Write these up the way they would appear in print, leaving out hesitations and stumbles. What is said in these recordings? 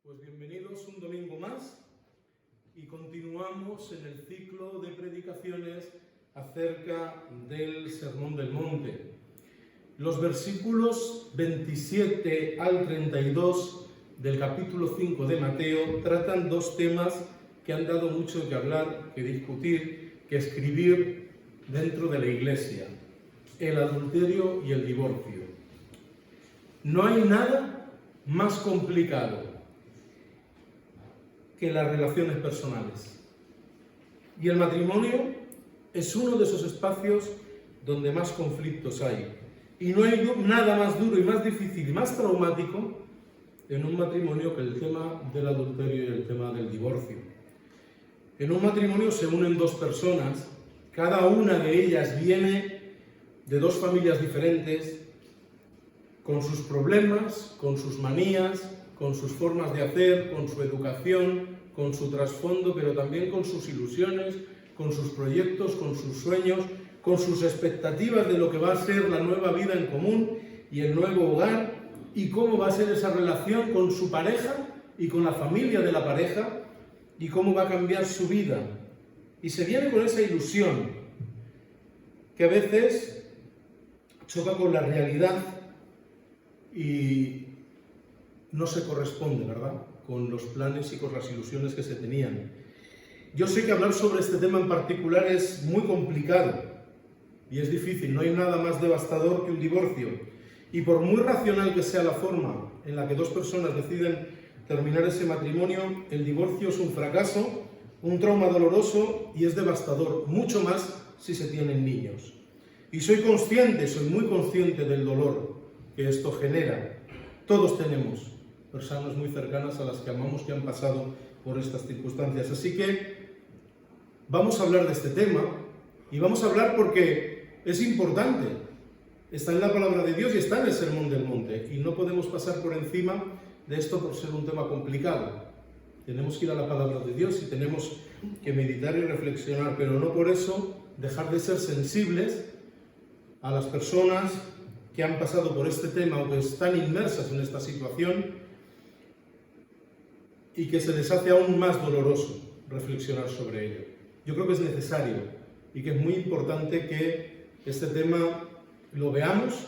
Pues bienvenidos un domingo más y continuamos en el ciclo de predicaciones acerca del Sermón del Monte. Los versículos 27 al 32 del capítulo 5 de Mateo tratan dos temas que han dado mucho que hablar, que discutir, que escribir dentro de la Iglesia: el adulterio y el divorcio. No hay nada más complicado que las relaciones personales. Y el matrimonio es uno de esos espacios donde más conflictos hay. Y no hay nada más duro y más difícil y más traumático en un matrimonio que el tema del adulterio y el tema del divorcio. En un matrimonio se unen dos personas, cada una de ellas viene de dos familias diferentes, con sus problemas, con sus manías, con sus formas de hacer, con su educación, con su trasfondo, pero también con sus ilusiones, con sus proyectos, con sus sueños, con sus expectativas de lo que va a ser la nueva vida en común y el nuevo hogar, y cómo va a ser esa relación con su pareja y con la familia de la pareja, y cómo va a cambiar su vida. Y se viene con esa ilusión que a veces choca con la realidad y no se corresponde, ¿verdad?, con los planes y con las ilusiones que se tenían. Yo sé que hablar sobre este tema en particular es muy complicado y es difícil. No hay nada más devastador que un divorcio. Y por muy racional que sea la forma en la que dos personas deciden terminar ese matrimonio, el divorcio es un fracaso, un trauma doloroso y es devastador, mucho más si se tienen niños. Y soy muy consciente del dolor que esto genera. Todos tenemos personas muy cercanas a las que amamos que han pasado por estas circunstancias. Así que vamos a hablar de este tema, y vamos a hablar porque es importante. Está en la palabra de Dios y está en el Sermón del Monte, y no podemos pasar por encima de esto por ser un tema complicado. Tenemos que ir a la palabra de Dios y tenemos que meditar y reflexionar, pero no por eso dejar de ser sensibles a las personas que han pasado por este tema o que están inmersas en esta situación, y que se les hace aún más doloroso reflexionar sobre ello. Yo creo que es necesario y que es muy importante que este tema lo veamos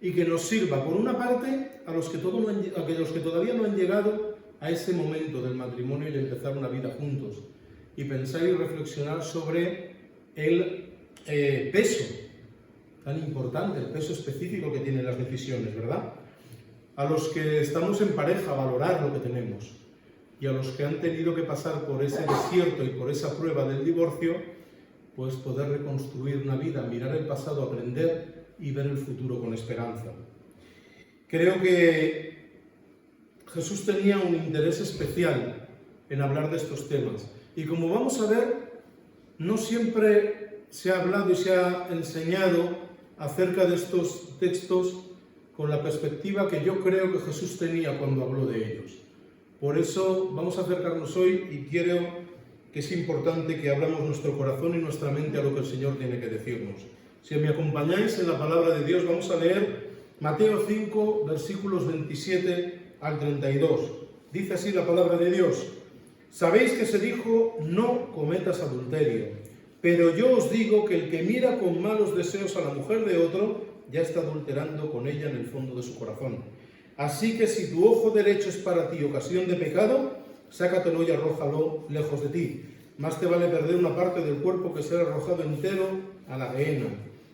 y que nos sirva, por una parte, a los que todavía no han llegado a ese momento del matrimonio y de empezar una vida juntos, y pensar y reflexionar sobre el peso tan importante, el peso específico que tienen las decisiones, ¿verdad? A los que estamos en pareja, valorar lo que tenemos, y a los que han tenido que pasar por ese desierto y por esa prueba del divorcio, pues poder reconstruir una vida, mirar el pasado, aprender y ver el futuro con esperanza. Creo que Jesús tenía un interés especial en hablar de estos temas, y como vamos a ver, no siempre se ha hablado y se ha enseñado acerca de estos textos con la perspectiva que yo creo que Jesús tenía cuando habló de ellos. Por eso vamos a acercarnos hoy, y creo que es importante que abramos nuestro corazón y nuestra mente a lo que el Señor tiene que decirnos. Si me acompañáis en la palabra de Dios, vamos a leer Mateo 5, versículos 27 al 32. Dice así la palabra de Dios: «Sabéis que se dijo, no cometas adulterio, pero yo os digo que el que mira con malos deseos a la mujer de otro, ya está adulterando con ella en el fondo de su corazón. Así que si tu ojo derecho es para ti ocasión de pecado, sácatelo y arrójalo lejos de ti. Más te vale perder una parte del cuerpo que ser arrojado entero a la gehenna.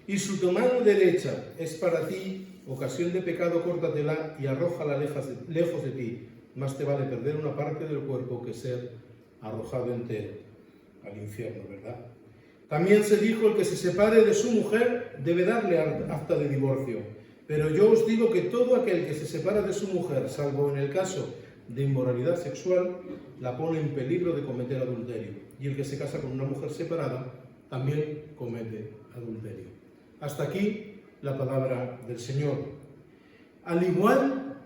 Y si tu mano derecha es para ti ocasión de pecado, córtatela y arrójala lejos de ti. Más te vale perder una parte del cuerpo que ser arrojado entero al infierno», ¿verdad? También se dijo: «El que se separe de su mujer debe darle acta de divorcio. Pero yo os digo que todo aquel que se separa de su mujer, salvo en el caso de inmoralidad sexual, la pone en peligro de cometer adulterio. Y el que se casa con una mujer separada también comete adulterio». Hasta aquí la palabra del Señor. Al igual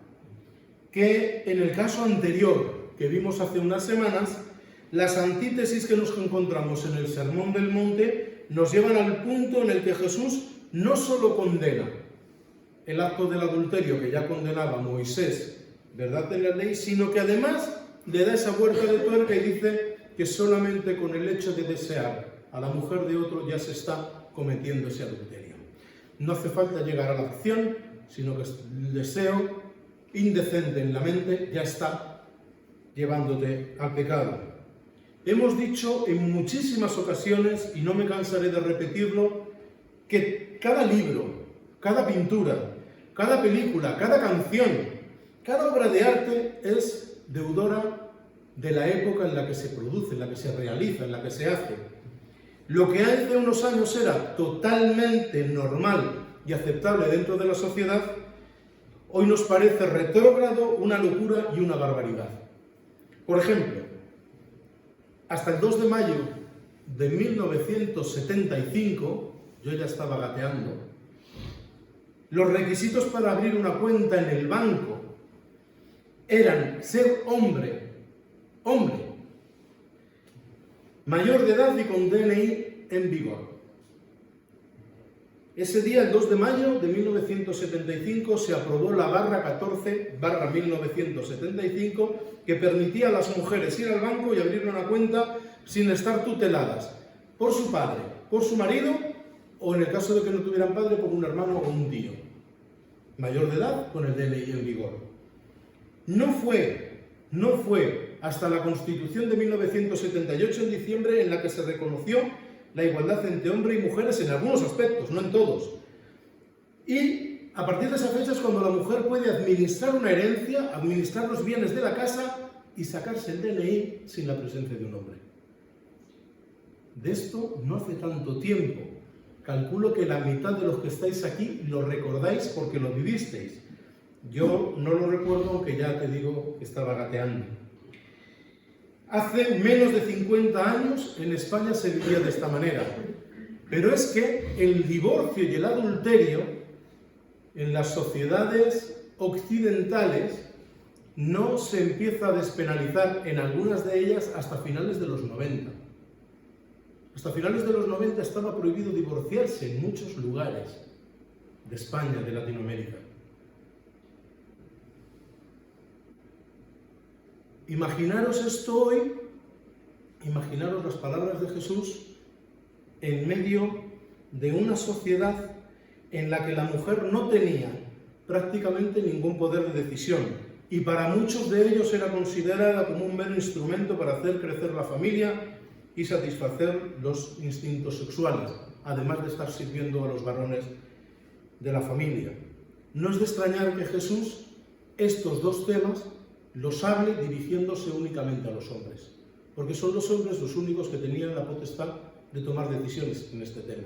que en el caso anterior que vimos hace unas semanas, las antítesis que nos encontramos en el Sermón del Monte nos llevan al punto en el que Jesús no solo condena el acto del adulterio que ya condenaba Moisés verdad de la ley, sino que además le da esa vuelta de tuerca y dice que solamente con el hecho de desear a la mujer de otro ya se está cometiendo ese adulterio. No hace falta llegar a la acción, sino que el deseo indecente en la mente ya está llevándote al pecado. Hemos dicho en muchísimas ocasiones, y no me cansaré de repetirlo, que cada libro, cada pintura, cada película, cada canción, cada obra de arte es deudora de la época en la que se produce, en la que se realiza, en la que se hace. Lo que hace unos años era totalmente normal y aceptable dentro de la sociedad, hoy nos parece retrógrado, una locura y una barbaridad. Por ejemplo, hasta el 2 de mayo de 1975, yo ya estaba gateando, los requisitos para abrir una cuenta en el banco eran ser hombre, mayor de edad y con DNI en vigor. Ese día, el 2 de mayo de 1975, se aprobó la /14/1975 que permitía a las mujeres ir al banco y abrir una cuenta sin estar tuteladas por su padre, por su marido o, en el caso de que no tuvieran padre, por un hermano o un tío. Mayor de edad con el DNI en vigor. No fue hasta la Constitución de 1978, en diciembre, en la que se reconoció la igualdad entre hombres y mujeres en algunos aspectos, no en todos. Y a partir de esa fecha es cuando la mujer puede administrar una herencia, administrar los bienes de la casa y sacarse el DNI sin la presencia de un hombre. De esto no hace tanto tiempo. Calculo que la mitad de los que estáis aquí lo recordáis porque lo vivisteis. Yo no lo recuerdo, aunque ya te digo que estaba gateando. Hace menos de 50 años en España se vivía de esta manera. Pero es que el divorcio y el adulterio en las sociedades occidentales no se empieza a despenalizar en algunas de ellas hasta finales de los 90. Hasta finales de los 90 estaba prohibido divorciarse en muchos lugares de España, de Latinoamérica. Imaginaros esto hoy, imaginaros las palabras de Jesús en medio de una sociedad en la que la mujer no tenía prácticamente ningún poder de decisión y para muchos de ellos era considerada como un mero instrumento para hacer crecer la familia y satisfacer los instintos sexuales, además de estar sirviendo a los varones de la familia. No es de extrañar que Jesús estos dos temas los hable dirigiéndose únicamente a los hombres, porque son los hombres los únicos que tenían la potestad de tomar decisiones en este tema.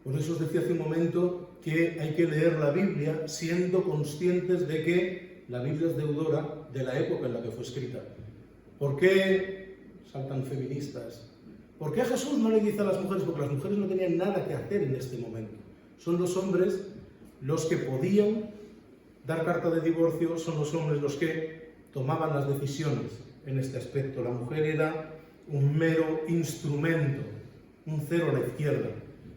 Por eso os decía hace un momento que hay que leer la Biblia siendo conscientes de que la Biblia es deudora de la época en la que fue escrita. ¿Por qué saltan feministas? ¿Por qué a Jesús no le dice a las mujeres? Porque las mujeres no tenían nada que hacer en este momento. Son los hombres los que podían dar carta de divorcio, son los hombres los que tomaban las decisiones en este aspecto. La mujer era un mero instrumento, un cero a la izquierda.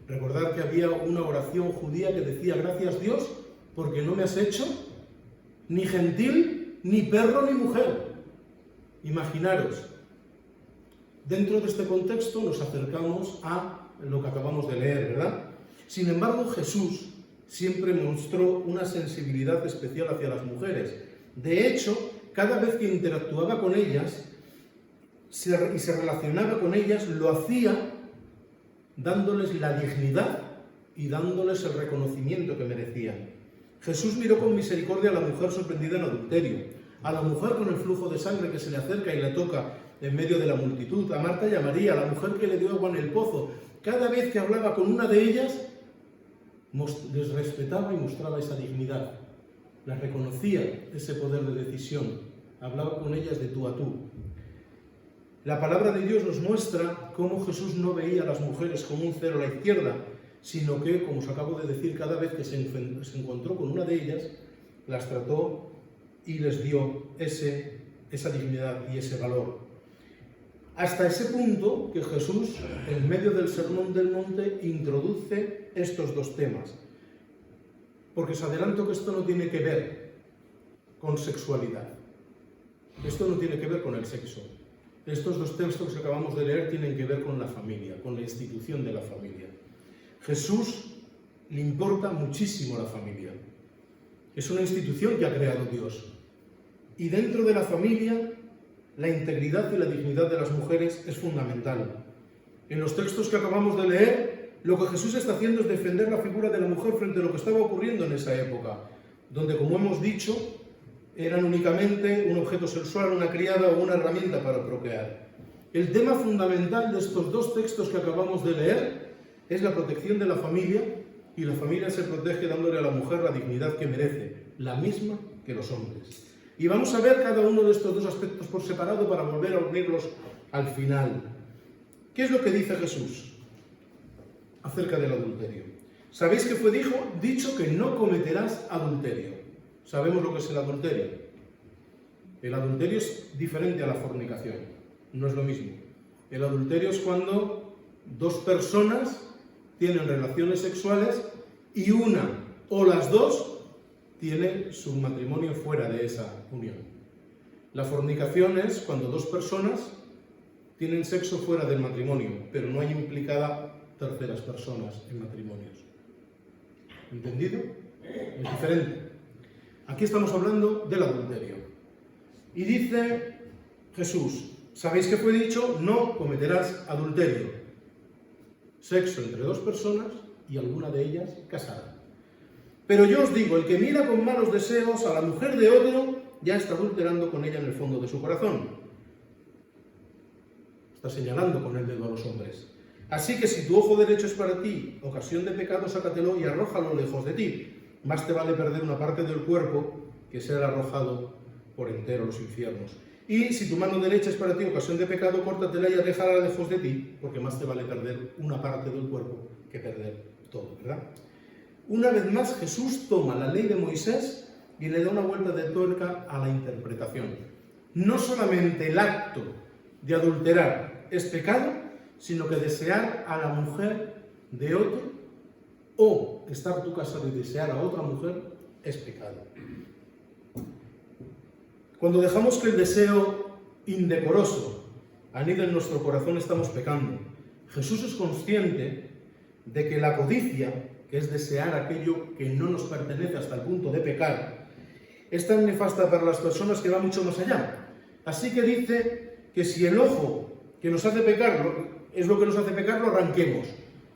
Recordad que había una oración judía que decía: gracias Dios, porque no me has hecho ni gentil, ni perro, ni mujer. Imaginaros, dentro de este contexto nos acercamos a lo que acabamos de leer, ¿verdad? Sin embargo, Jesús siempre mostró una sensibilidad especial hacia las mujeres. De hecho, cada vez que interactuaba con ellas y se relacionaba con ellas, lo hacía dándoles la dignidad y dándoles el reconocimiento que merecían. Jesús miró con misericordia a la mujer sorprendida en adulterio, a la mujer con el flujo de sangre que se le acerca y le toca en medio de la multitud, a Marta y a María, a la mujer que le dio agua en el pozo. Cada vez que hablaba con una de ellas, les respetaba y mostraba esa dignidad, las reconocía ese poder de decisión, hablaba con ellas de tú a tú. La palabra de Dios nos muestra cómo Jesús no veía a las mujeres como un cero a la izquierda, sino que, como os acabo de decir, cada vez que se encontró con una de ellas, las trató y les dio esa dignidad y ese valor. Hasta ese punto que Jesús, en medio del Sermón del Monte, introduce estos dos temas. Porque os adelanto que esto no tiene que ver con sexualidad. Esto no tiene que ver con el sexo. Estos dos textos que acabamos de leer tienen que ver con la familia, con la institución de la familia. Jesús le importa muchísimo la familia. Es una institución que ha creado Dios. Y dentro de la familia, la integridad y la dignidad de las mujeres es fundamental. En los textos que acabamos de leer, lo que Jesús está haciendo es defender la figura de la mujer frente a lo que estaba ocurriendo en esa época, donde, como hemos dicho, eran únicamente un objeto sexual, una criada o una herramienta para procrear. El tema fundamental de estos dos textos que acabamos de leer es la protección de la familia, y la familia se protege dándole a la mujer la dignidad que merece, la misma que los hombres. Y vamos a ver cada uno de estos dos aspectos por separado para volver a unirlos al final. ¿Qué es lo que dice Jesús acerca del adulterio? ¿Sabéis que fue dicho que no cometerás adulterio? ¿Sabemos lo que es el adulterio? El adulterio es diferente a la fornicación, no es lo mismo. El adulterio es cuando dos personas tienen relaciones sexuales y una o las dos tiene su matrimonio fuera de esa unión. La fornicación es cuando dos personas tienen sexo fuera del matrimonio, pero no hay implicada terceras personas en matrimonios. ¿Entendido? Es diferente. Aquí estamos hablando del adulterio. Y dice Jesús, ¿sabéis que fue dicho? No cometerás adulterio. Sexo entre dos personas y alguna de ellas casada. Pero yo os digo, el que mira con malos deseos a la mujer de otro, ya está adulterando con ella en el fondo de su corazón. Está señalando con el dedo a los hombres. Así que si tu ojo derecho es para ti ocasión de pecado, sácatelo y arrójalo lejos de ti. Más te vale perder una parte del cuerpo que ser arrojado por entero a los infiernos. Y si tu mano derecha es para ti ocasión de pecado, córtatela y aléjala lejos de ti, porque más te vale perder una parte del cuerpo que perder todo, ¿verdad? Una vez más, Jesús toma la ley de Moisés y le da una vuelta de tuerca a la interpretación. No solamente el acto de adulterar es pecado, sino que desear a la mujer de otro o estar tú casado y desear a otra mujer es pecado. Cuando dejamos que el deseo indecoroso anide en nuestro corazón, estamos pecando. Jesús es consciente de que la codicia, que es desear aquello que no nos pertenece hasta el punto de pecar, es tan nefasta para las personas que va mucho más allá. Así que dice que si el ojo que nos hace pecar es lo que nos hace pecar, lo arranquemos.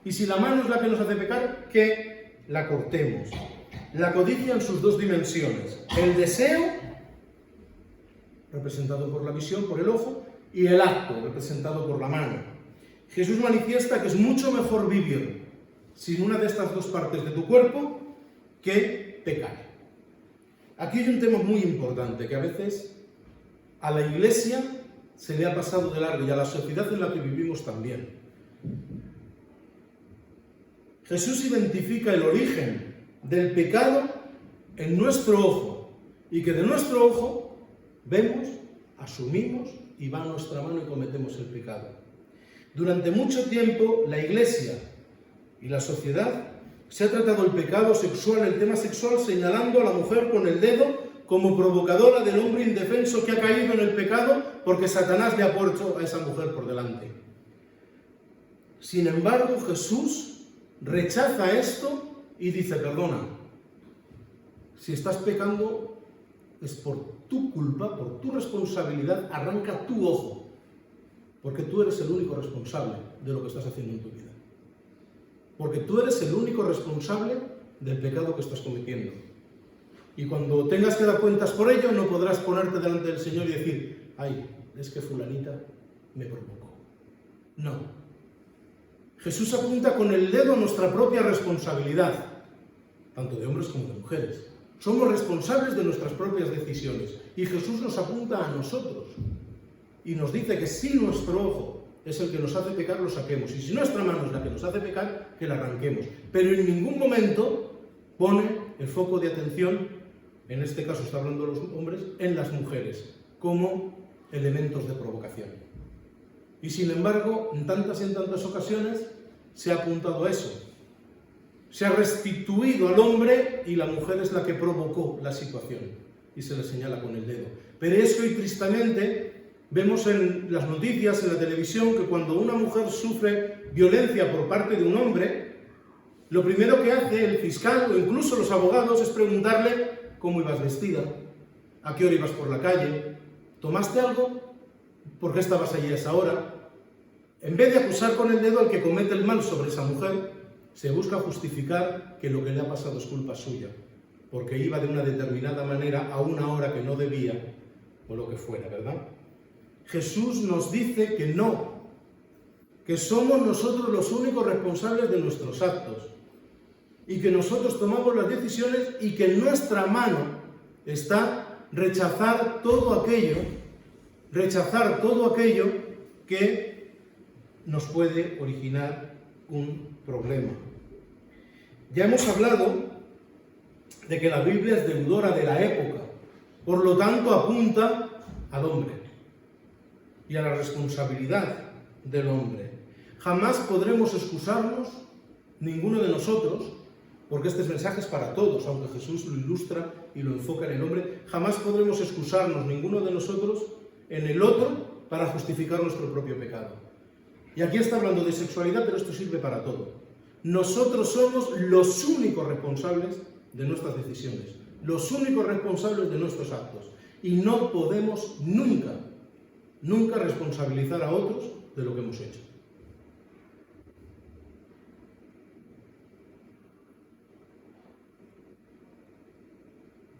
Y si la mano es la que nos hace pecar, que la cortemos. La codicia en sus dos dimensiones. El deseo, representado por la visión, por el ojo, y el acto, representado por la mano. Jesús manifiesta que es mucho mejor vivir sin una de estas dos partes de tu cuerpo que pecar. Aquí hay un tema muy importante que a veces a la Iglesia se le ha pasado de largo y a la sociedad en la que vivimos también. Jesús identifica el origen del pecado en nuestro ojo y que de nuestro ojo vemos, asumimos y va a nuestra mano y cometemos el pecado. Durante mucho tiempo la Iglesia y la sociedad se ha tratado el pecado sexual, el tema sexual, señalando a la mujer con el dedo como provocadora del hombre indefenso que ha caído en el pecado porque Satanás le ha puesto a esa mujer por delante. Sin embargo, Jesús rechaza esto y dice, perdona, si estás pecando es por tu culpa, por tu responsabilidad, arranca tu ojo, porque tú eres el único responsable de lo que estás haciendo en tu vida. Porque tú eres el único responsable del pecado que estás cometiendo. Y cuando tengas que dar cuentas por ello, no podrás ponerte delante del Señor y decir, ay, es que fulanita me provocó. No. Jesús apunta con el dedo a nuestra propia responsabilidad, tanto de hombres como de mujeres. Somos responsables de nuestras propias decisiones. Y Jesús nos apunta a nosotros. Y nos dice que si nuestro ojo es el que nos hace pecar, lo saquemos. Y si nuestra mano es la que nos hace pecar, que la arranquemos. Pero en ningún momento pone el foco de atención, en este caso está hablando de los hombres, en las mujeres, como elementos de provocación. Y sin embargo, en tantas ocasiones se ha apuntado a eso. Se ha restituido al hombre y la mujer es la que provocó la situación. y se le señala con el dedo. Pero es que hoy tristemente vemos en las noticias, en la televisión, que cuando una mujer sufre violencia por parte de un hombre, lo primero que hace el fiscal o incluso los abogados es preguntarle cómo ibas vestida, a qué hora ibas por la calle, ¿tomaste algo? ¿Por qué estabas allí a esa hora? En vez de acusar con el dedo al que comete el mal sobre esa mujer, se busca justificar que lo que le ha pasado es culpa suya, porque iba de una determinada manera a una hora que no debía, o lo que fuera, ¿verdad? Jesús nos dice que no, que somos nosotros los únicos responsables de nuestros actos, y que nosotros tomamos las decisiones y que en nuestra mano está rechazar todo aquello que nos puede originar un problema. Ya hemos hablado de que la Biblia es deudora de la época, por lo tanto apunta al hombre y a la responsabilidad del hombre. Jamás podremos excusarnos, ninguno de nosotros, porque este mensaje es para todos, aunque Jesús lo ilustra y lo enfoca en el hombre, jamás podremos excusarnos, ninguno de nosotros, en el otro para justificar nuestro propio pecado. Y aquí está hablando de sexualidad, pero esto sirve para todo. Nosotros somos los únicos responsables de nuestras decisiones, los únicos responsables de nuestros actos. Y no podemos nunca responsabilizar a otros de lo que hemos hecho.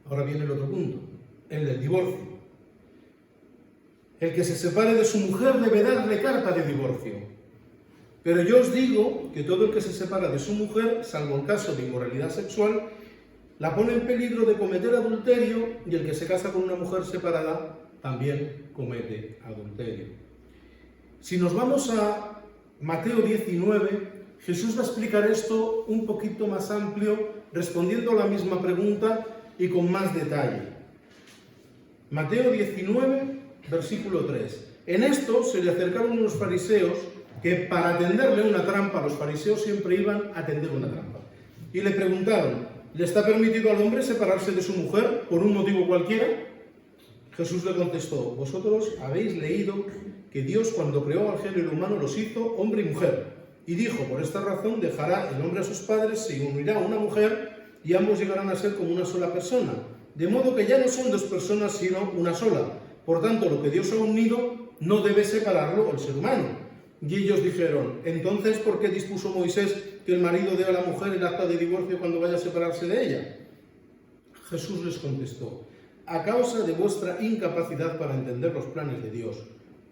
Ahora viene el otro punto, el del divorcio. El que se separe de su mujer debe darle carta de divorcio. Pero yo os digo que todo el que se separa de su mujer, salvo en caso de inmoralidad sexual, la pone en peligro de cometer adulterio, y el que se casa con una mujer separada también comete adulterio. Si nos vamos a Mateo 19, Jesús va a explicar esto un poquito más amplio, respondiendo a la misma pregunta y con más detalle. Mateo 19, versículo 3. En esto se le acercaron unos fariseos que, para tenderle una trampa, los fariseos siempre iban a tender una trampa, y le preguntaron: ¿le está permitido al hombre separarse de su mujer por un motivo cualquiera? Jesús le contestó: vosotros habéis leído que Dios, cuando creó al género humano, los hizo hombre y mujer, y dijo: por esta razón dejará el hombre a sus padres, se unirá a una mujer, y ambos llegarán a ser como una sola persona, de modo que ya no son dos personas sino una sola. Por tanto, lo que Dios ha unido no debe separarlo el ser humano. Y ellos dijeron: entonces, ¿por qué dispuso Moisés que el marido dé a la mujer el acta de divorcio cuando vaya a separarse de ella? Jesús les contestó: a causa de vuestra incapacidad para entender los planes de Dios,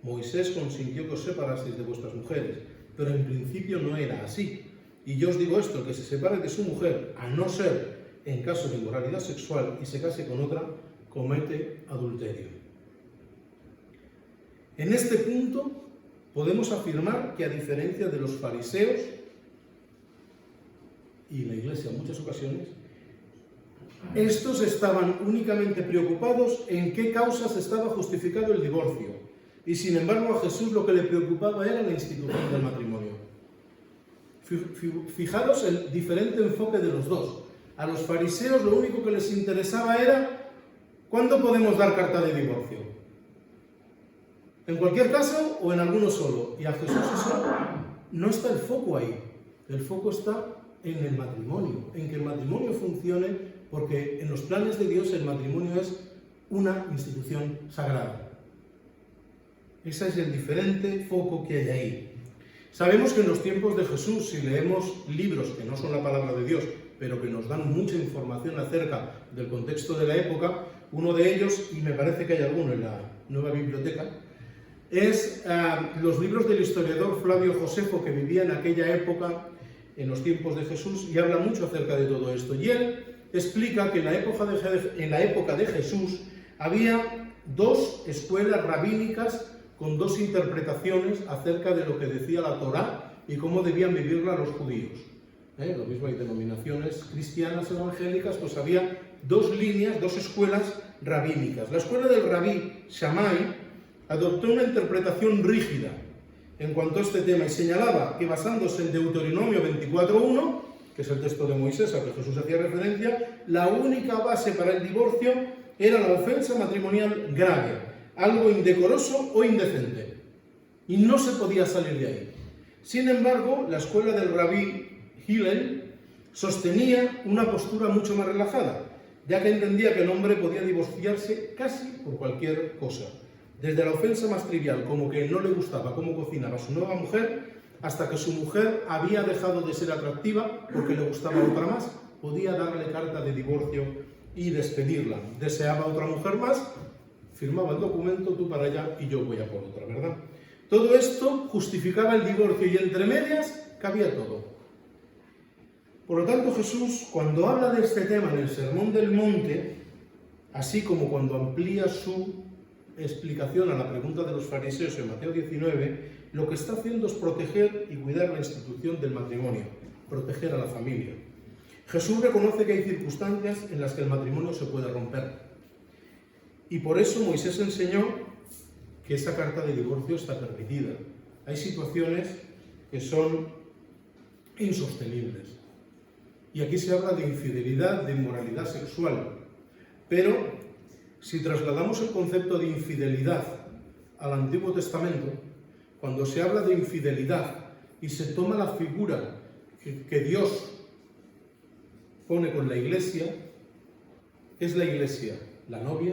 Moisés consintió que os separaseis de vuestras mujeres, pero en principio no era así. Y yo os digo esto: el que se separe de su mujer, a no ser en caso de inmoralidad sexual, y se case con otra, comete adulterio. En este punto podemos afirmar que, a diferencia de los fariseos y la Iglesia en muchas ocasiones, estos estaban únicamente preocupados en qué causas estaba justificado el divorcio, y sin embargo a Jesús lo que le preocupaba era la institución del matrimonio. Fijaros el diferente enfoque de los dos. A los fariseos lo único que les interesaba era: ¿cuándo podemos dar carta de divorcio? ¿En cualquier caso o en alguno solo? Y a Jesús eso no está el foco ahí. El foco está en el matrimonio, en que el matrimonio funcione, porque en los planes de Dios el matrimonio es una institución sagrada. Ese es el diferente foco que hay ahí. Sabemos que en los tiempos de Jesús, si leemos libros que no son la palabra de Dios, pero que nos dan mucha información acerca del contexto de la época, uno de ellos, y me parece que hay alguno en la nueva biblioteca, es los libros del historiador Flavio Josefo, que vivía en aquella época, en los tiempos de Jesús, y habla mucho acerca de todo esto. Y él explica que en la época de Jesús había dos escuelas rabínicas con dos interpretaciones acerca de lo que decía la Torá y cómo debían vivirla los judíos. Lo mismo hay denominaciones cristianas evangélicas, pues había dos líneas, dos escuelas rabínicas. La escuela del rabí Shammai adoptó una interpretación rígida en cuanto a este tema y señalaba que, basándose en Deuteronomio 24:1, que es el texto de Moisés al que Jesús hacía referencia, la única base para el divorcio era la ofensa matrimonial grave, algo indecoroso o indecente, y no se podía salir de ahí. Sin embargo, la escuela del rabí Hillel sostenía una postura mucho más relajada, ya que entendía que el hombre podía divorciarse casi por cualquier cosa, desde la ofensa más trivial, como que no le gustaba cómo cocinaba su nueva mujer, hasta que su mujer había dejado de ser atractiva porque le gustaba otra más, podía darle carta de divorcio y despedirla. Deseaba otra mujer más, firmaba el documento, tú para allá y yo voy a por otra, ¿verdad? Todo esto justificaba el divorcio y entre medias cabía todo. Por lo tanto, Jesús, cuando habla de este tema en el Sermón del Monte, así como cuando amplía su explicación a la pregunta de los fariseos en Mateo 19, lo que está haciendo es proteger y cuidar la institución del matrimonio, proteger a la familia. Jesús reconoce que hay circunstancias en las que el matrimonio se puede romper. Y por eso Moisés enseñó que esa carta de divorcio está permitida. Hay situaciones que son insostenibles. Y aquí se habla de infidelidad, de inmoralidad sexual. Pero si trasladamos el concepto de infidelidad al Antiguo Testamento, cuando se habla de infidelidad y se toma la figura que Dios pone con la Iglesia, es la Iglesia la novia,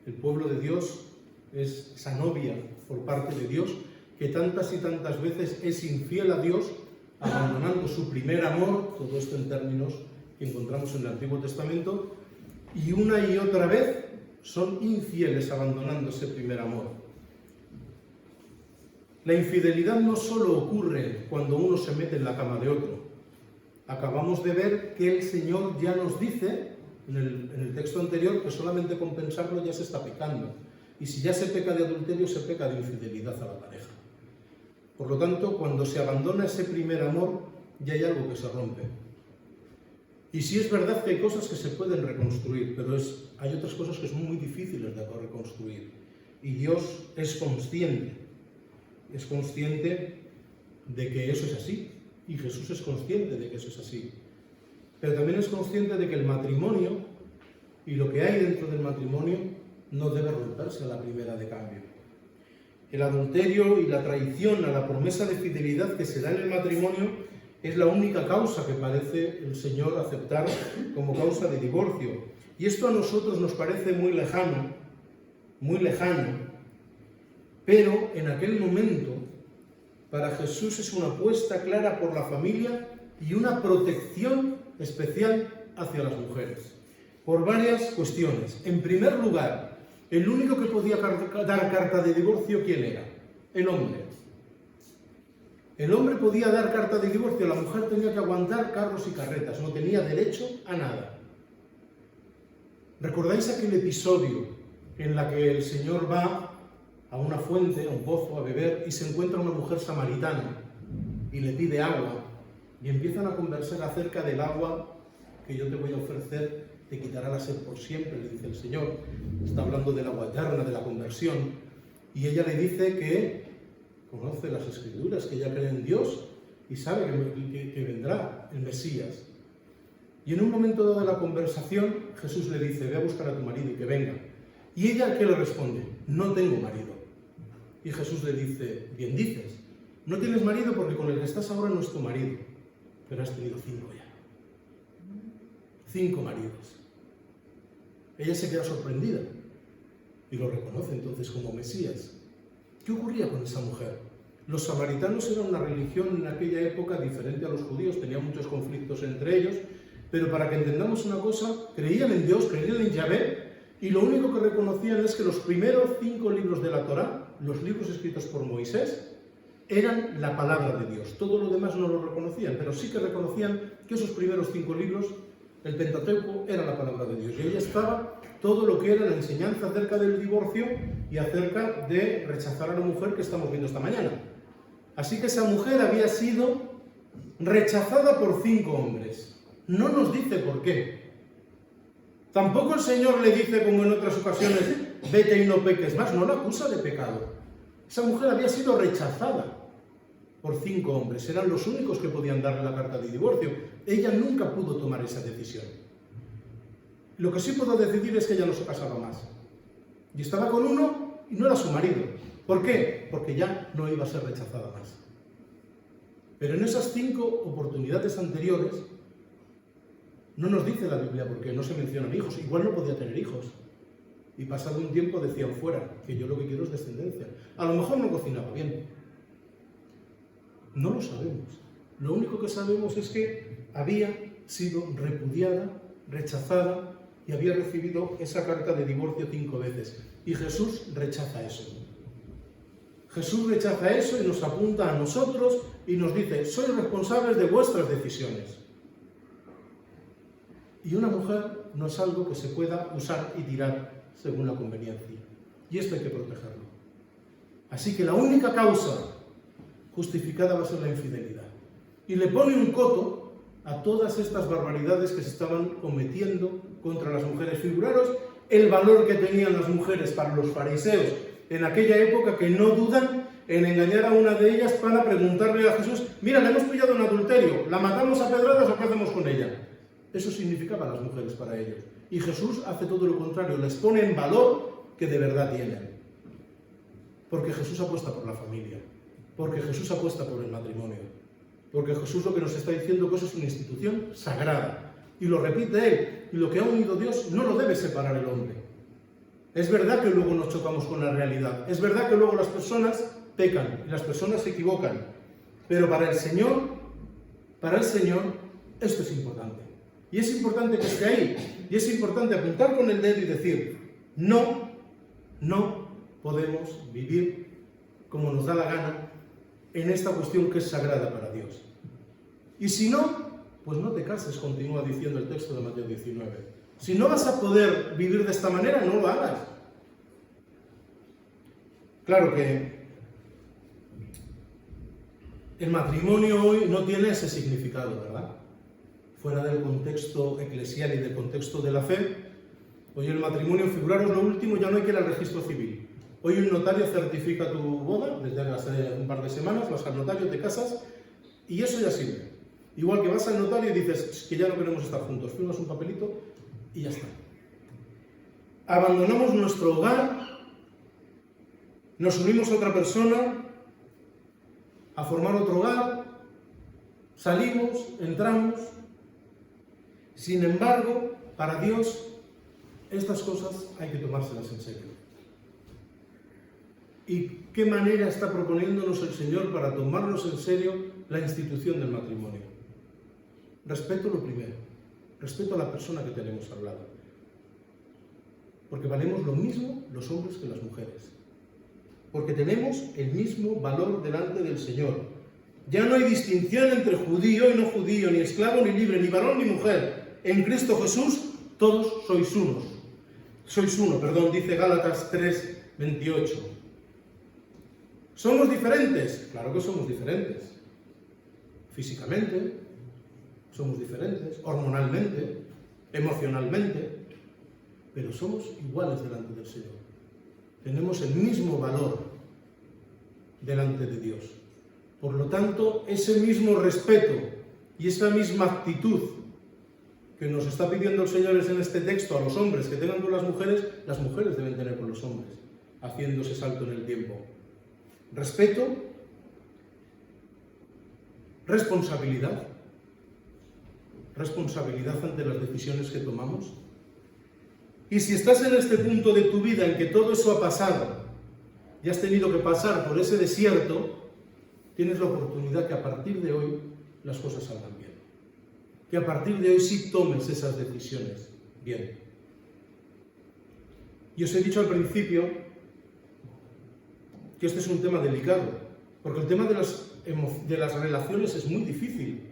el pueblo de Dios es esa novia por parte de Dios, que tantas y tantas veces es infiel a Dios, abandonando su primer amor, todo esto en términos que encontramos en el Antiguo Testamento, y una y otra vez son infieles abandonando ese primer amor. La infidelidad no solo ocurre cuando uno se mete en la cama de otro. Acabamos de ver que el Señor ya nos dice, en el texto anterior, que solamente con pensarlo ya se está pecando. Y si ya se peca de adulterio, se peca de infidelidad a la pareja. Por lo tanto, cuando se abandona ese primer amor, ya hay algo que se rompe. Y sí es verdad que hay cosas que se pueden reconstruir, pero hay otras cosas que son muy difíciles de reconstruir. Y Dios es consciente de que eso es así. Y Jesús es consciente de que eso es así. Pero también es consciente de que el matrimonio y lo que hay dentro del matrimonio no debe romperse a la primera de cambio. El adulterio y la traición a la promesa de fidelidad que se da en el matrimonio es la única causa que parece el Señor aceptar como causa de divorcio. Y esto a nosotros nos parece muy lejano, pero en aquel momento para Jesús es una apuesta clara por la familia y una protección especial hacia las mujeres, por varias cuestiones. En primer lugar, el único que podía dar carta de divorcio, ¿quién era? El hombre. El hombre podía dar carta de divorcio, la mujer tenía que aguantar carros y carretas, no tenía derecho a nada. ¿Recordáis aquel episodio en la que el Señor va a una fuente, a un pozo, a beber, y se encuentra una mujer samaritana y le pide agua, y empiezan a conversar acerca del agua que yo te voy a ofrecer, te quitará la sed por siempre, le dice el Señor. Está hablando del agua eterna, de la conversión, y ella le dice que conoce las Escrituras, que ella cree en Dios y sabe que vendrá el Mesías. Y en un momento dado de la conversación, Jesús le dice, ve a buscar a tu marido y que venga. Y ella, ¿qué le responde? No tengo marido. Y Jesús le dice, bien dices, no tienes marido porque con el que estás ahora no es tu marido, pero has tenido 5 ya. 5 maridos. Ella se queda sorprendida y lo reconoce entonces como Mesías. ¿Qué ocurría con esa mujer? Los samaritanos eran una religión en aquella época diferente a los judíos, tenían muchos conflictos entre ellos, pero para que entendamos una cosa, creían en Dios, creían en Yahvé, y lo único que reconocían es que los primeros 5 libros de la Torá, los libros escritos por Moisés, eran la palabra de Dios. Todo lo demás no lo reconocían, pero sí que reconocían que esos primeros 5 libros, el Pentateuco, era la palabra de Dios. Y ahí estaba todo lo que era la enseñanza acerca del divorcio y acerca de rechazar a la mujer que estamos viendo esta mañana. Así que esa mujer había sido rechazada por 5 hombres. No nos dice por qué. Tampoco el Señor le dice, como en otras ocasiones, vete y no peques más. No la acusa de pecado. Esa mujer había sido rechazada por 5 hombres. Eran los únicos que podían darle la carta de divorcio. Ella nunca pudo tomar esa decisión. Lo que sí puedo decidir es que ella no se casaba más. Y estaba con uno y no era su marido. ¿Por qué? Porque ya no iba a ser rechazada más. Pero en esas 5 oportunidades anteriores no nos dice la Biblia porque no se mencionan hijos. Igual no podía tener hijos. Y pasado un tiempo decían fuera, que yo lo que quiero es descendencia. A lo mejor no cocinaba bien. No lo sabemos. Lo único que sabemos es que había sido repudiada, rechazada y había recibido esa carta de divorcio 5 veces. Y Jesús rechaza eso. Jesús rechaza eso y nos apunta a nosotros y nos dice, sois responsables de vuestras decisiones. Y una mujer no es algo que se pueda usar y tirar según la conveniencia. Y esto hay que protegerlo. Así que la única causa justificada va a ser la infidelidad. Y le pone un coto a todas estas barbaridades que se estaban cometiendo contra las mujeres. Figuraros el valor que tenían las mujeres para los fariseos en aquella época, que no dudan en engañar a una de ellas para preguntarle a Jesús, mira, le hemos pillado en adulterio, ¿la matamos a pedradas o qué hacemos con ella? Eso significaban las mujeres para ellos. Y Jesús hace todo lo contrario, les pone en valor que de verdad tienen. Porque Jesús apuesta por la familia, porque Jesús apuesta por el matrimonio, porque Jesús lo que nos está diciendo que eso es una institución sagrada. Y lo repite Él, y lo que ha unido Dios no lo debe separar el hombre. Es verdad que luego nos chocamos con la realidad, es verdad que luego las personas pecan y las personas se equivocan, pero para el Señor, esto es importante. Y es importante que esté ahí, y es importante apuntar con el dedo y decir, no podemos vivir como nos da la gana en esta cuestión que es sagrada para Dios. Y si no, pues no te cases, continúa diciendo el texto de Mateo 19. Si no vas a poder vivir de esta manera, no lo hagas. Claro que el matrimonio hoy no tiene ese significado, ¿verdad? Fuera del contexto eclesial y del contexto de la fe, hoy el matrimonio, figuraros lo último, ya no hay que ir al registro civil. Hoy un notario certifica tu boda, desde hace un par de semanas, vas al notario, te casas, y eso ya sirve. Igual que vas al notario y dices que ya no queremos estar juntos, firmas un papelito y ya está. Abandonamos nuestro hogar, nos unimos a otra persona, a formar otro hogar, salimos, entramos. Sin embargo, para Dios, estas cosas hay que tomárselas en serio. ¿Y qué manera está proponiéndonos el Señor para tomarnos en serio la institución del matrimonio? Respeto lo primero, respeto a la persona que tenemos al lado. Porque valemos lo mismo los hombres que las mujeres. Porque tenemos el mismo valor delante del Señor. Ya no hay distinción entre judío y no judío, ni esclavo ni libre, ni varón ni mujer. En Cristo Jesús todos sois unos. Sois uno, dice Gálatas 3:28. ¿Somos diferentes? Claro que somos diferentes. Físicamente, somos diferentes, hormonalmente, emocionalmente, pero somos iguales delante del Señor. Tenemos el mismo valor delante de Dios. Por lo tanto, ese mismo respeto y esa misma actitud que nos está pidiendo el Señor en este texto a los hombres que tengan con las mujeres deben tener con los hombres, haciendo ese salto en el tiempo. Respeto, responsabilidad ante las decisiones que tomamos. Y si estás en este punto de tu vida en que todo eso ha pasado y has tenido que pasar por ese desierto, tienes la oportunidad que a partir de hoy las cosas salgan bien. Que a partir de hoy sí tomes esas decisiones bien. Y os he dicho al principio que este es un tema delicado, porque el tema de las relaciones es muy difícil,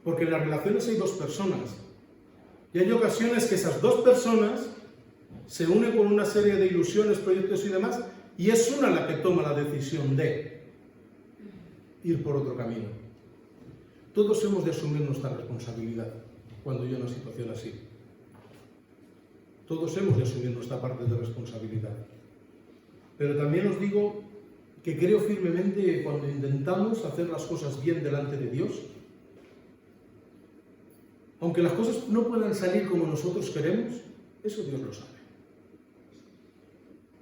porque en las relaciones hay dos personas, y hay ocasiones que esas dos personas se unen con una serie de ilusiones, proyectos y demás, y es una la que toma la decisión de ir por otro camino. Todos hemos de asumir nuestra responsabilidad cuando hay una situación así. Todos hemos de asumir nuestra parte de responsabilidad. Pero también os digo que creo firmemente que cuando intentamos hacer las cosas bien delante de Dios, Aunque las cosas no puedan salir como nosotros queremos, eso Dios lo sabe.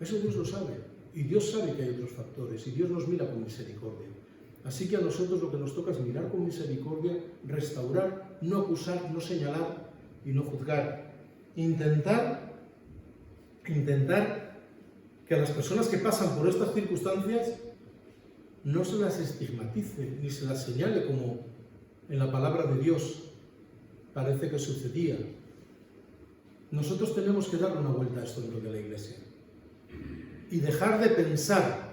Eso Dios lo sabe. Y Dios sabe que hay otros factores, y Dios nos mira con misericordia. Así que a nosotros lo que nos toca es mirar con misericordia, restaurar, no acusar, no señalar y no juzgar. Intentar que a las personas que pasan por estas circunstancias no se las estigmatice ni se las señale como en la palabra de Dios parece que sucedía. Nosotros tenemos que darle una vuelta a esto dentro de la Iglesia y dejar de pensar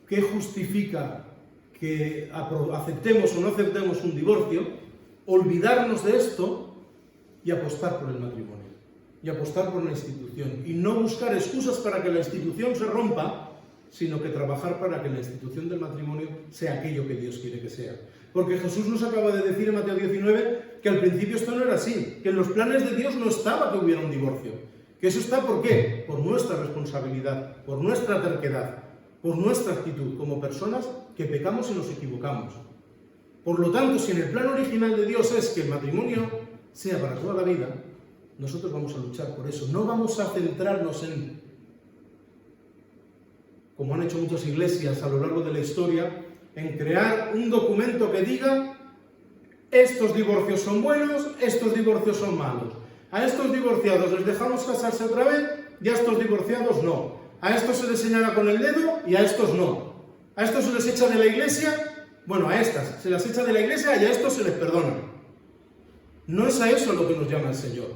qué justifica que aceptemos o no aceptemos un divorcio, olvidarnos de esto y apostar por el matrimonio, y apostar por la institución, y no buscar excusas para que la institución se rompa, sino que trabajar para que la institución del matrimonio sea aquello que Dios quiere que sea. Porque Jesús nos acaba de decir en Mateo 19 que al principio esto no era así, que en los planes de Dios no estaba que hubiera un divorcio. Que eso está, ¿por qué? Por nuestra responsabilidad, por nuestra terquedad, por nuestra actitud como personas que pecamos y nos equivocamos. Por lo tanto, si en el plan original de Dios es que el matrimonio sea para toda la vida, nosotros vamos a luchar por eso. No vamos a centrarnos en, como han hecho muchas iglesias a lo largo de la historia, en crear un documento que diga estos divorcios son buenos, estos divorcios son malos. A estos divorciados les dejamos casarse otra vez y a estos divorciados no. A estos se les señala con el dedo y a estos no. A estos se les echa de la iglesia, bueno, a estas se las echa de la iglesia y a estos se les perdona. No es a eso a lo que nos llama el Señor.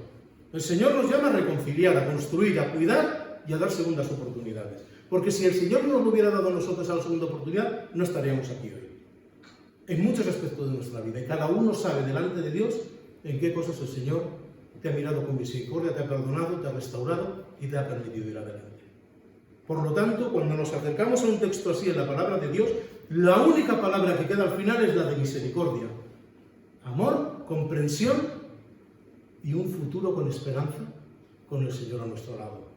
El Señor nos llama a reconciliar, a construir, a cuidar y a dar segundas oportunidades. Porque si el Señor nos lo hubiera dado a nosotros a la segunda oportunidad, no estaríamos aquí hoy. En muchos aspectos de nuestra vida. Y cada uno sabe delante de Dios en qué cosas el Señor te ha mirado con misericordia, te ha perdonado, te ha restaurado y te ha permitido ir adelante. Por lo tanto, cuando nos acercamos a un texto así en la palabra de Dios, la única palabra que queda al final es la de misericordia. Amor, comprensión y un futuro con esperanza con el Señor a nuestro lado.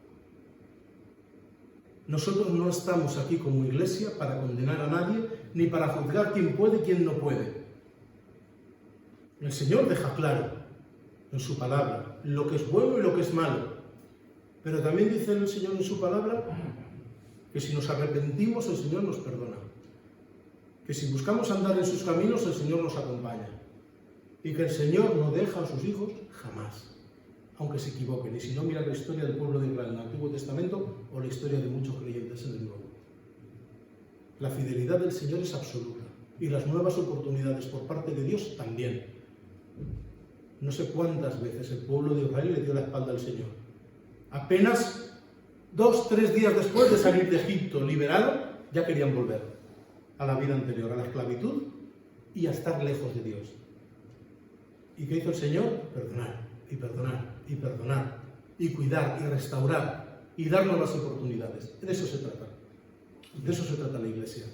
Nosotros no estamos aquí como iglesia para condenar a nadie, ni para juzgar quién puede y quién no puede. El Señor deja claro en su palabra lo que es bueno y lo que es malo. Pero también dice el Señor en su palabra que si nos arrepentimos, el Señor nos perdona. Que si buscamos andar en sus caminos, el Señor nos acompaña. Y que el Señor no deja a sus hijos jamás, aunque se equivoquen. Y si no, mira la historia del pueblo de Israel en el Antiguo Testamento o la historia de muchos creyentes en el Nuevo. La fidelidad del Señor es absoluta y las nuevas oportunidades por parte de Dios también. No sé cuántas veces el pueblo de Israel le dio la espalda al Señor. Apenas 2 o 3 días después de salir de Egipto liberado, ya querían volver a la vida anterior, a la esclavitud y a estar lejos de Dios. ¿Y qué hizo el Señor? Perdonar, y perdonar, y perdonar, y cuidar, y restaurar, y dar nuevas oportunidades. De eso se trata. De eso se trata la Iglesia.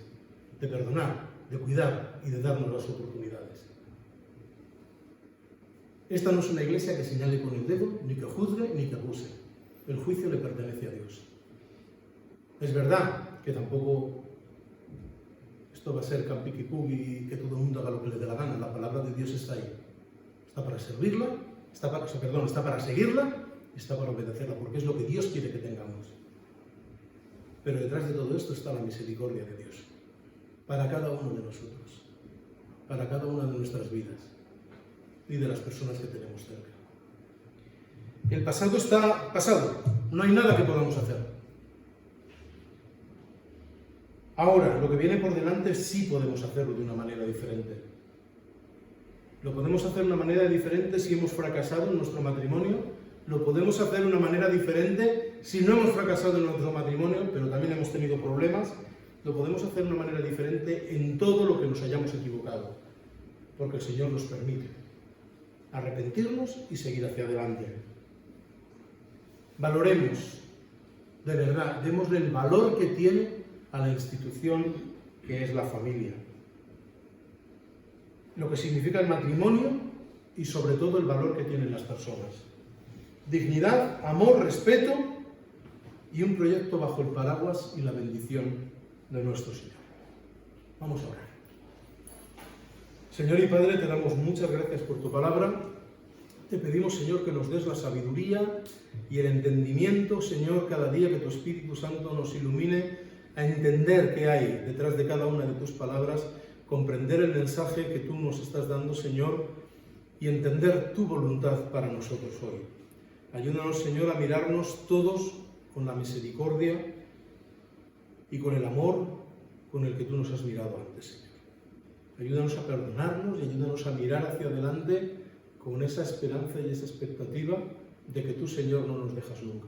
De perdonar, de cuidar y de dar nuevas oportunidades. Esta no es una Iglesia que señale con el dedo, ni que juzgue, ni que acuse. El juicio le pertenece a Dios. Es verdad que tampoco esto va a ser campiquipú y que todo el mundo haga lo que le dé la gana. La palabra de Dios está ahí. Está para servirla, está para seguirla, está para obedecerla, porque es lo que Dios quiere que tengamos. Pero detrás de todo esto está la misericordia de Dios, para cada uno de nosotros, para cada una de nuestras vidas y de las personas que tenemos cerca. El pasado está pasado, no hay nada que podamos hacer. Ahora, lo que viene por delante sí podemos hacerlo de una manera diferente. Lo podemos hacer de una manera diferente si hemos fracasado en nuestro matrimonio, lo podemos hacer de una manera diferente si no hemos fracasado en nuestro matrimonio, pero también hemos tenido problemas, lo podemos hacer de una manera diferente en todo lo que nos hayamos equivocado, porque el Señor nos permite arrepentirnos y seguir hacia adelante. Valoremos, de verdad, démosle el valor que tiene a la institución que es la familia. Lo que significa el matrimonio y sobre todo el valor que tienen las personas. Dignidad, amor, respeto y un proyecto bajo el paraguas y la bendición de nuestro Señor. Vamos a orar. Señor y Padre, te damos muchas gracias por tu palabra. Te pedimos, Señor, que nos des la sabiduría y el entendimiento, Señor, cada día que tu Espíritu Santo nos ilumine a entender qué hay detrás de cada una de tus palabras, comprender el mensaje que tú nos estás dando, Señor, y entender tu voluntad para nosotros hoy. Ayúdanos, Señor, a mirarnos todos con la misericordia y con el amor con el que tú nos has mirado antes, Señor. Ayúdanos a perdonarnos y ayúdanos a mirar hacia adelante con esa esperanza y esa expectativa de que tú, Señor, no nos dejas nunca.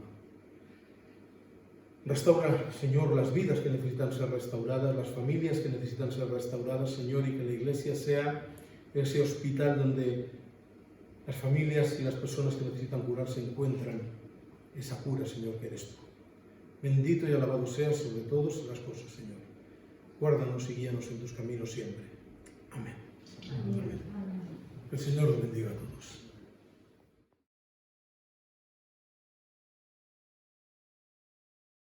Restaura, Señor, las vidas que necesitan ser restauradas, las familias que necesitan ser restauradas, Señor, y que la Iglesia sea ese hospital donde las familias y las personas que necesitan curarse encuentran esa cura, Señor, que eres tú. Bendito y alabado seas sobre todas las cosas, Señor. Guárdanos y guíanos en tus caminos siempre. Amén. Amén. El Señor los bendiga a todos.